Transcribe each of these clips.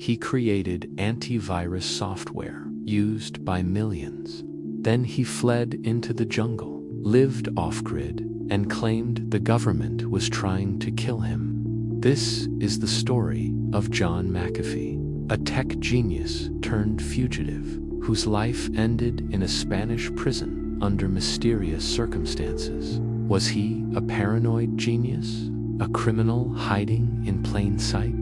he created antivirus software used by millions. Then he fled into the jungle, lived off-grid, and claimed the government was trying to kill him. This is the story of John McAfee, a tech genius turned fugitive, whose life ended in a Spanish prison under mysterious circumstances. Was he a paranoid genius, a criminal hiding in plain sight?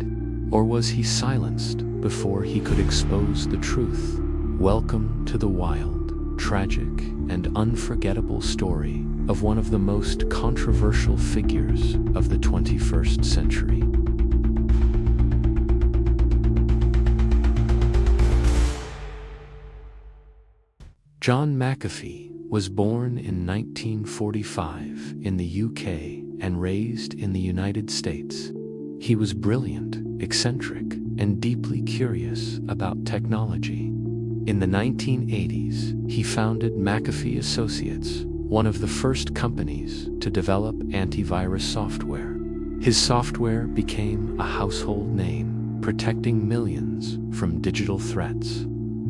Or was he silenced before he could expose the truth? Welcome to the wild, tragic, and unforgettable story of one of the most controversial figures of the 21st century. John McAfee was born in 1945 in the UK and raised in the United States. He was brilliant, eccentric, and deeply curious about technology. In the 1980s, he founded McAfee Associates, one of the first companies to develop antivirus software. His software became a household name, protecting millions from digital threats.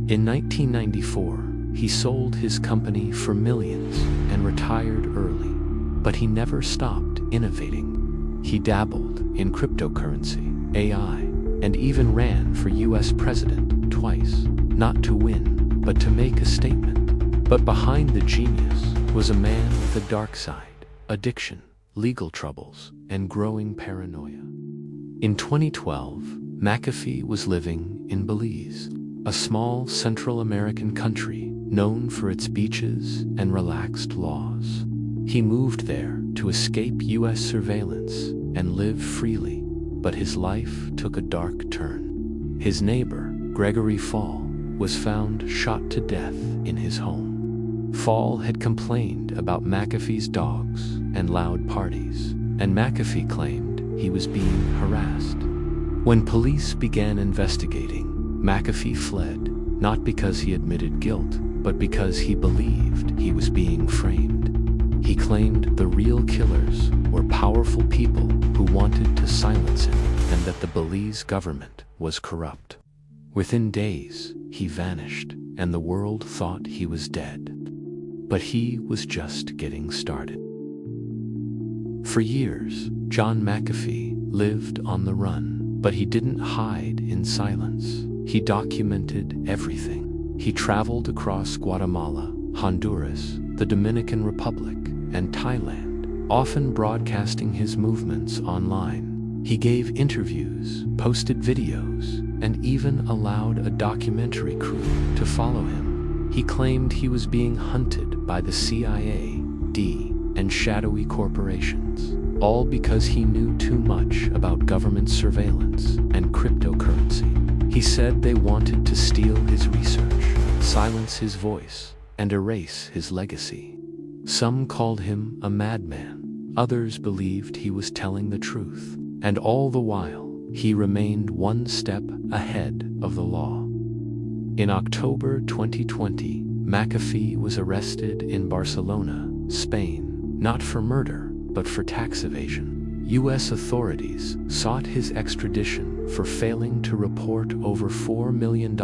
In 1994, he sold his company for millions and retired early, but he never stopped innovating. He dabbled in cryptocurrency, AI, and even ran for US president twice, not to win, but to make a statement. But behind the genius was a man with a dark side: addiction, legal troubles, and growing paranoia. In 2012, McAfee was living in Belize, a small Central American country known for its beaches and relaxed laws. He moved there to escape US surveillance and live freely, but his life took a dark turn. His neighbor, Gregory Faull, was found shot to death in his home. Faull had complained about McAfee's dogs and loud parties, and McAfee claimed he was being harassed. When police began investigating, McAfee fled, not because he admitted guilt, but because he believed he was being framed. He claimed the real killers were powerful people who wanted to silence him, and that the Belize government was corrupt. Within days, he vanished, and the world thought he was dead. But he was just getting started. For years, John McAfee lived on the run, but he didn't hide in silence. He documented everything. He traveled across Guatemala, Honduras, the Dominican Republic, and Thailand, often broadcasting his movements online. He gave interviews, posted videos, and even allowed a documentary crew to follow him. He claimed he was being hunted by the CIA, and shadowy corporations, all because he knew too much about government surveillance and cryptocurrency. He said they wanted to steal his research, silence his voice, and erase his legacy. Some called him a madman. Others believed he was telling the truth. And all the while, he remained one step ahead of the law. In October 2020, McAfee was arrested in Barcelona, Spain, not for murder, but for tax evasion. US authorities sought his extradition for failing to report over $4 million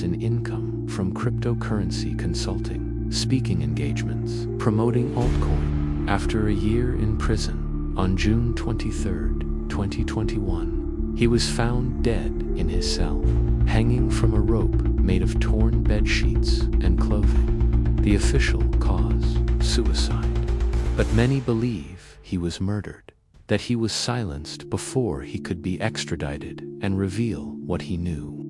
in income from cryptocurrency consulting, speaking engagements, promoting altcoin. After a year in prison, on June 23, 2021, he was found dead in his cell, hanging from a rope made of torn bed sheets and clothing. The official cause: suicide. But many believe he was murdered, that he was silenced before he could be extradited and reveal what he knew.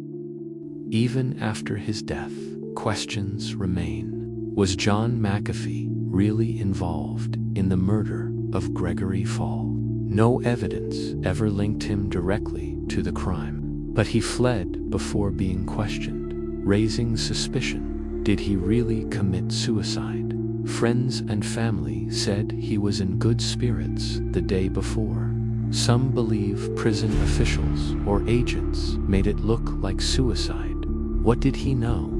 Even after his death, questions remain. Was John McAfee really involved in the murder of Gregory Faull? No evidence ever linked him directly to the crime, but he fled before being questioned, raising suspicion. Did he really commit suicide? Friends and family said he was in good spirits the day before. Some believe prison officials or agents made it look like suicide. What did he know?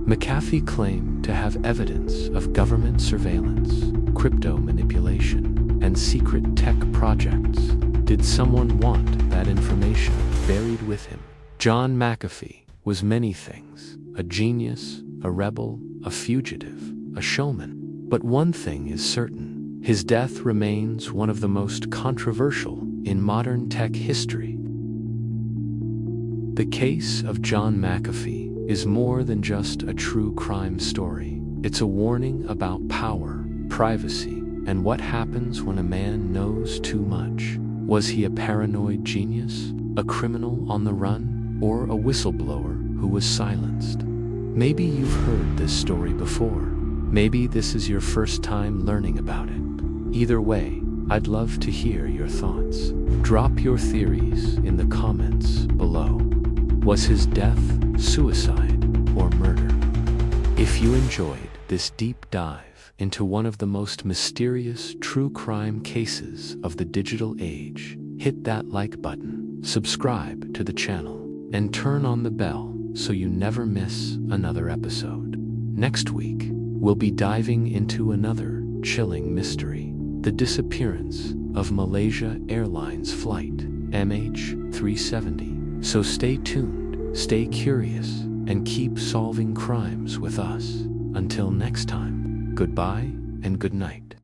McAfee claimed to have evidence of government surveillance, crypto manipulation, and secret tech projects. Did someone want that information buried with him? John McAfee was many things: a genius, a rebel, a fugitive, a showman. But one thing is certain: his death remains one of the most controversial in modern tech history. The case of John McAfee is more than just a true crime story. It's a warning about power, privacy, and what happens when a man knows too much. Was he a paranoid genius, a criminal on the run, or a whistleblower who was silenced? Maybe you've heard this story before. Maybe this is your first time learning about it. Either way, I'd love to hear your thoughts. Drop your theories in the comments below. Was his death suicide or murder? If you enjoyed this deep dive into one of the most mysterious true crime cases of the digital age, hit that like button, subscribe to the channel, and turn on the bell so you never miss another episode. Next week, we'll be diving into another chilling mystery: the disappearance of Malaysia Airlines flight MH370. So stay tuned, stay curious, and keep solving crimes with us. Until next time, goodbye and good night.